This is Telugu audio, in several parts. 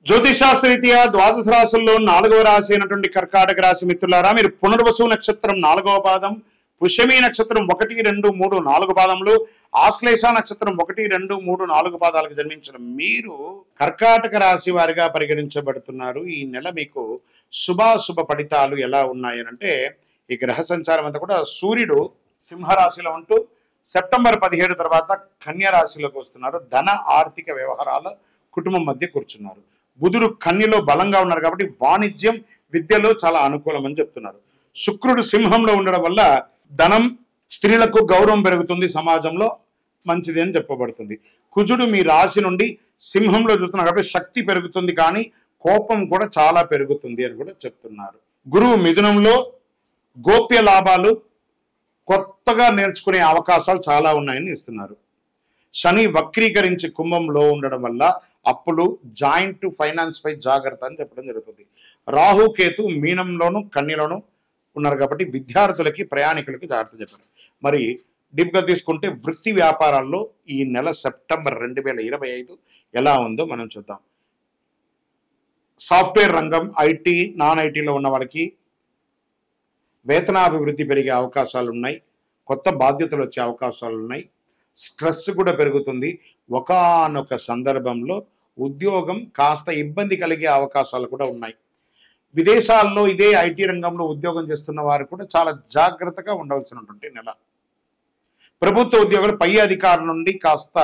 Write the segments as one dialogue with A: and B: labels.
A: జ్యోతిషాస్త్రరీత్యా ద్వాదశ రాశుల్లో 4వ రాశి అయినటువంటి కర్కాటక రాశి మిత్రులారా, మీరు పునర్వసు నక్షత్రం 4వ పాదం, పుష్యమి నక్షత్రం 1, 2, 3, 4 పాదములు, ఆశ్లేష నక్షత్రం 1, 2, 3, 4 పాదాలకు జన్మించిన మీరు కర్కాటక రాశి వారిగా పరిగణించబడుతున్నారు. ఈ నెల మీకు శుభాశుభ ఫలితాలు ఎలా ఉన్నాయనంటే, ఈ గ్రహ సంచారం అంతా కూడా సూర్యుడు సింహరాశిలో ఉంటూ సెప్టెంబర్ 17 తర్వాత కన్యా రాశిలోకి వస్తున్నారు. ధన ఆర్థిక వ్యవహారాల కుటుంబం మధ్య కూర్చున్నారు. బుధుడు కన్యలో బలంగా ఉన్నారు కాబట్టి వాణిజ్యం విద్యలో చాలా అనుకూలం అని చెప్తున్నారు. శుక్రుడు సింహంలో ఉండడం వల్ల ధనం, స్త్రీలకు గౌరవం పెరుగుతుంది, సమాజంలో మంచిది అని చెప్పబడుతుంది. కుజుడు మీ రాశి నుండి సింహంలో చూస్తున్నారు కాబట్టి శక్తి పెరుగుతుంది, కానీ కోపం కూడా చాలా పెరుగుతుంది అని కూడా చెప్తున్నారు. గురువు మిథునంలో గోప్య లాభాలు, కొత్తగా నేర్చుకునే అవకాశాలు చాలా ఉన్నాయని ఇస్తున్నారు. శని వక్రీకరించి కుంభంలో ఉండడం వల్ల అప్పులు, జాయింట్ ఫైనాన్స్ పై జాగ్రత్త అని చెప్పడం జరుగుతుంది. రాహు కేతు మీనంలోను కన్యలోను ఉన్నారు కాబట్టి విద్యార్థులకి, ప్రయాణికులకి జాగ్రత్త చెప్పారు. మరి డీప్గా తీసుకుంటే వృత్తి వ్యాపారాల్లో ఈ నెల సెప్టెంబర్ 2025 ఎలా ఉందో మనం చూద్దాం. సాఫ్ట్వేర్ రంగం, ఐటీ, నాన్ ఐటీలో ఉన్న వాళ్ళకి వేతనాభివృద్ధి పెరిగే అవకాశాలు ఉన్నాయి. కొత్త బాధ్యతలు వచ్చే అవకాశాలు ఉన్నాయి. స్ట్రెస్ కూడా పెరుగుతుంది. ఒకానొక సందర్భంలో ఉద్యోగం కాస్త ఇబ్బంది కలిగే అవకాశాలు కూడా ఉన్నాయి. విదేశాల్లో ఇదే ఐటీ రంగంలో ఉద్యోగం చేస్తున్న వారు కూడా చాలా జాగ్రత్తగా ఉండవలసినటువంటి నెల. ప్రభుత్వ ఉద్యోగులు పై అధికారుల నుండి కాస్త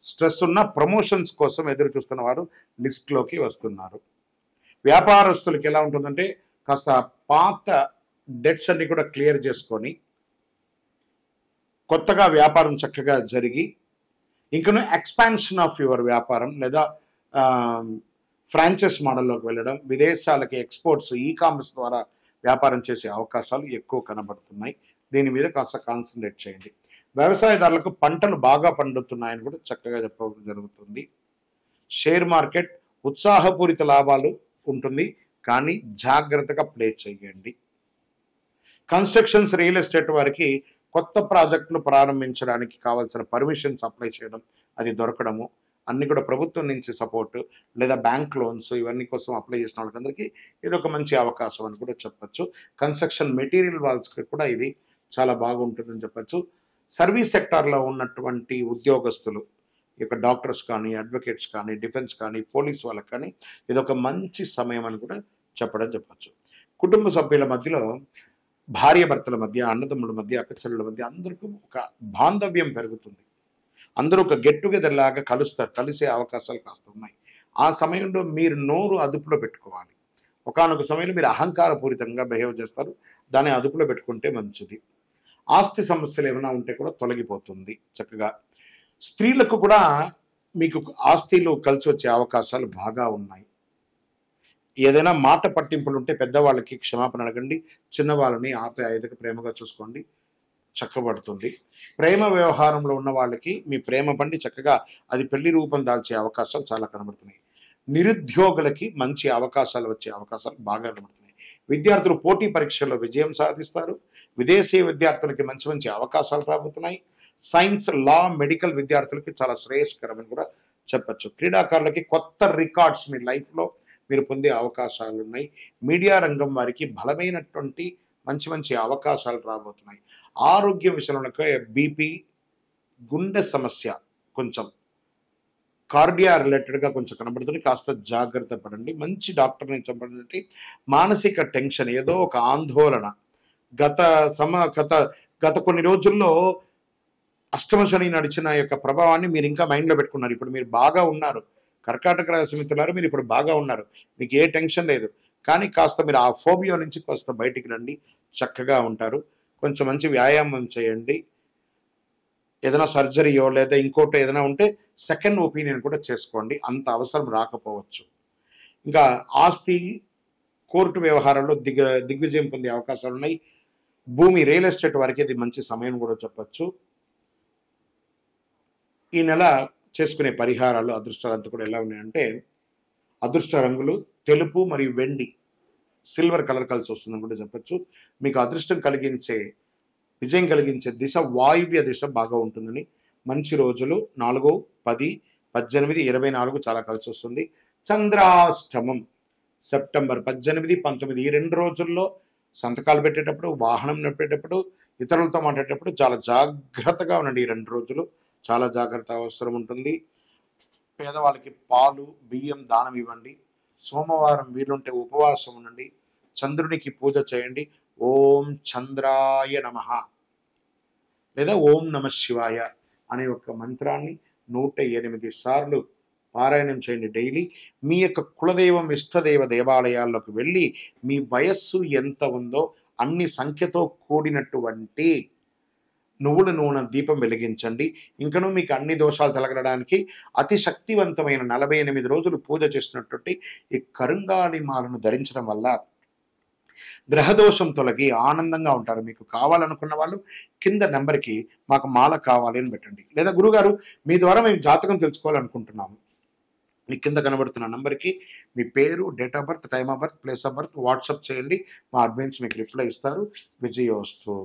A: స్ట్రెస్ ఉన్న ప్రమోషన్స్ కోసం ఎదురు చూస్తున్న వారు లిస్ట్లోకి వస్తున్నారు. వ్యాపారస్తులకి ఎలా ఉంటుందంటే, కాస్త పాత డెట్స్ అన్ని కూడా క్లియర్ చేసుకొని కొత్తగా వ్యాపారం చక్కగా జరిగి ఇంకనూ ఎక్స్పాన్షన్ ఆఫ్ యువర్ వ్యాపారం లేదా ఫ్రాంచైజ్ మోడల్లోకి వెళ్ళడం, విదేశాలకి ఎక్స్పోర్ట్స్, ఈ కామర్స్ ద్వారా వ్యాపారం చేసే అవకాశాలు ఎక్కువ కనబడుతున్నాయి. దీని మీద కాస్త కాన్సన్ట్రేట్ చేయండి. వ్యవసాయదారులకు పంటలు బాగా పండుతున్నాయని కూడా చక్కగా చెప్పడం జరుగుతుంది. షేర్ మార్కెట్ ఉత్సాహపూరిత లాభాలు ఉంటుంది, కానీ జాగ్రత్తగా ప్లే చేయండి. కన్స్ట్రక్షన్స్, రియల్ ఎస్టేట్ వారికి కొత్త ప్రాజెక్టులు ప్రారంభించడానికి కావాల్సిన పర్మిషన్స్ అప్లై చేయడం, అది దొరకడము, అన్ని కూడా ప్రభుత్వం నుంచి సపోర్టు లేదా బ్యాంక్ లోన్స్ ఇవన్నీ కోసం అప్లై చేసిన వాళ్ళకందరికీ ఇది ఒక మంచి అవకాశం అని కూడా చెప్పచ్చు. కన్స్ట్రక్షన్ మెటీరియల్ వాళ్ళకి కూడా ఇది చాలా బాగుంటుందని చెప్పచ్చు. సర్వీస్ సెక్టార్లో ఉన్నటువంటి ఉద్యోగస్తులు, ఇక డాక్టర్స్ కానీ, అడ్వకేట్స్ కానీ, డిఫెన్స్ కానీ, పోలీస్ వాళ్ళకి కానీ ఇది ఒక మంచి సమయం అని కూడా చెప్పచ్చు. కుటుంబ సభ్యుల మధ్యలో, భార్య భర్తల మధ్య, అన్నదమ్ముల మధ్య, అక్కచెల్లెల మధ్య అందరికీ ఒక బాంధవ్యం పెరుగుతుంది. అందరూ ఒక గెట్ టుగెదర్ లాగా కలుస్తారు, కలిసే అవకాశాలు కాస్త ఉన్నాయి. ఆ సమయంలో మీరు నోరు అదుపులో పెట్టుకోవాలి. ఒకానొక సమయంలో మీరు అహంకారపూరితంగా బిహేవ్ చేస్తారు, దాన్ని అదుపులో పెట్టుకుంటే మంచిది. ఆస్తి సమస్యలు ఏమైనా ఉంటే కూడా తొలగిపోతుంది చక్కగా. స్త్రీలకు కూడా మీకు ఆస్తిలో కలిసి వచ్చే అవకాశాలు బాగా ఉన్నాయి. ఏదైనా మాట పట్టింపులు ఉంటే పెద్దవాళ్ళకి క్షమాపణ అడగండి, చిన్నవాళ్ళని ఆప్యాయతగా ప్రేమగా చూసుకోండి, చక్కబడుతుంది. ప్రేమ వ్యవహారంలో ఉన్న వాళ్ళకి మీ ప్రేమ పండి చక్కగా అది పెళ్లి రూపం దాల్చే అవకాశాలు చాలా కనబడుతున్నాయి. నిరుద్యోగులకి మంచి అవకాశాలు వచ్చే అవకాశాలు బాగా కనబడుతున్నాయి. విద్యార్థులు పోటీ పరీక్షల్లో విజయం సాధిస్తారు. విదేశీ విద్యార్థులకి మంచి మంచి అవకాశాలు రాబోతున్నాయి. సైన్స్, లా, మెడికల్ విద్యార్థులకి చాలా శ్రేయస్కరమని కూడా చెప్పచ్చు. క్రీడాకారులకి కొత్త రికార్డ్స్ మీ లైఫ్లో మీరు పొందే అవకాశాలు ఉన్నాయి. మీడియా రంగం వారికి బలమైనటువంటి మంచి మంచి అవకాశాలు రాబోతున్నాయి. ఆరోగ్య విషయంలో బీపీ, గుండె సమస్య, కొంచెం కార్డియా రిలేటెడ్గా కొంచెం కనబడుతుంది, కాస్త జాగ్రత్త పడండి. మంచి డాక్టర్ని చెప్పండి. మానసిక టెన్షన్, ఏదో ఒక ఆందోళన, గత కొన్ని రోజుల్లో అష్టమ శని నడిచిన యొక్క ప్రభావాన్ని మీరు ఇంకా మైండ్లో పెట్టుకున్నారు. ఇప్పుడు మీరు బాగా ఉన్నారు. కర్కాటక రాశి మిత్రులారు, మీరు ఇప్పుడు బాగా ఉన్నారు, మీకు ఏ టెన్షన్ లేదు. కానీ కాస్త మీరు ఆ ఫోబియా నుంచి కాస్త బయటికి రండి, చక్కగా ఉంటారు. కొంచెం మంచి వ్యాయామం చేయండి. ఏదైనా సర్జరీయో లేదా ఇంకోటో ఏదైనా ఉంటే సెకండ్ ఒపీనియన్ కూడా చేసుకోండి, అంత అవసరం రాకపోవచ్చు. ఇంకా ఆస్తి, కోర్టు వ్యవహారాల్లో దిగ్విజయం పొందే అవకాశాలు ఉన్నాయి. భూమి, రియల్ ఎస్టేట్ వారికి ఇది మంచి సమయం కూడా చెప్పచ్చు. ఈ నెల చేసుకునే పరిహారాలు, అదృష్టాలంతా కూడా ఎలా ఉన్నాయంటే, అదృష్ట రంగులు తెలుపు మరియు వెండి, సిల్వర్ కలర్ కలిసి వస్తుందని కూడా చెప్పచ్చు. మీకు అదృష్టం కలిగించే, విజయం కలిగించే దిశ వాయువ్య దిశ బాగా ఉంటుందని. మంచి రోజులు 4, 10, 18, 24 చాలా కలిసి వస్తుంది. చంద్రాష్టమం సెప్టెంబర్ 18, 19 ఈ 2 రోజుల్లో సంతకాలు పెట్టేటప్పుడు, వాహనం నడిపేటప్పుడు, ఇతరులతో మాట్లాడేటప్పుడు చాలా జాగ్రత్తగా ఉండండి. ఈ 2 రోజులు చాలా జాగ్రత్త అవసరం ఉంటుంది. పేదవాళ్ళకి పాలు, బియ్యం దానం ఇవ్వండి. సోమవారం వీలుంటే ఉపవాసం ఉండండి. చంద్రునికి పూజ చేయండి. ఓం చంద్రాయ నమః లేదా ఓం నమ శివాయ అనే ఒక మంత్రాన్ని 108 సార్లు పారాయణం చేయండి డైలీ. మీ యొక్క కులదైవం, ఇష్టదైవ దేవాలయాల్లోకి వెళ్ళి మీ వయస్సు ఎంత ఉందో అన్ని సంఖ్యతో కూడినటువంటి నువ్వుల నూనె దీపం వెలిగించండి. ఇంకనూ మీకు అన్ని దోషాలు తొలగడానికి అతి శక్తివంతమైన 48 రోజులు పూజ చేసినటువంటి ఈ కరుంగాళి మాలను ధరించడం వల్ల గ్రహదోషం తొలగి ఆనందంగా ఉంటారు. మీకు కావాలనుకున్న వాళ్ళు కింద నెంబర్కి మాకు మాల కావాలి అని పెట్టండి. లేదా గురుగారు మీ ద్వారా మేము జాతకం తెలుసుకోవాలనుకుంటున్నాము, మీ కింద కనబడుతున్న నంబర్కి మీ పేరు, date of birth, time of birth, place of birth WhatsApp చేయండి. మా అడ్మిన్స్ మీకు రిప్లై ఇస్తారు. విజయోస్తు.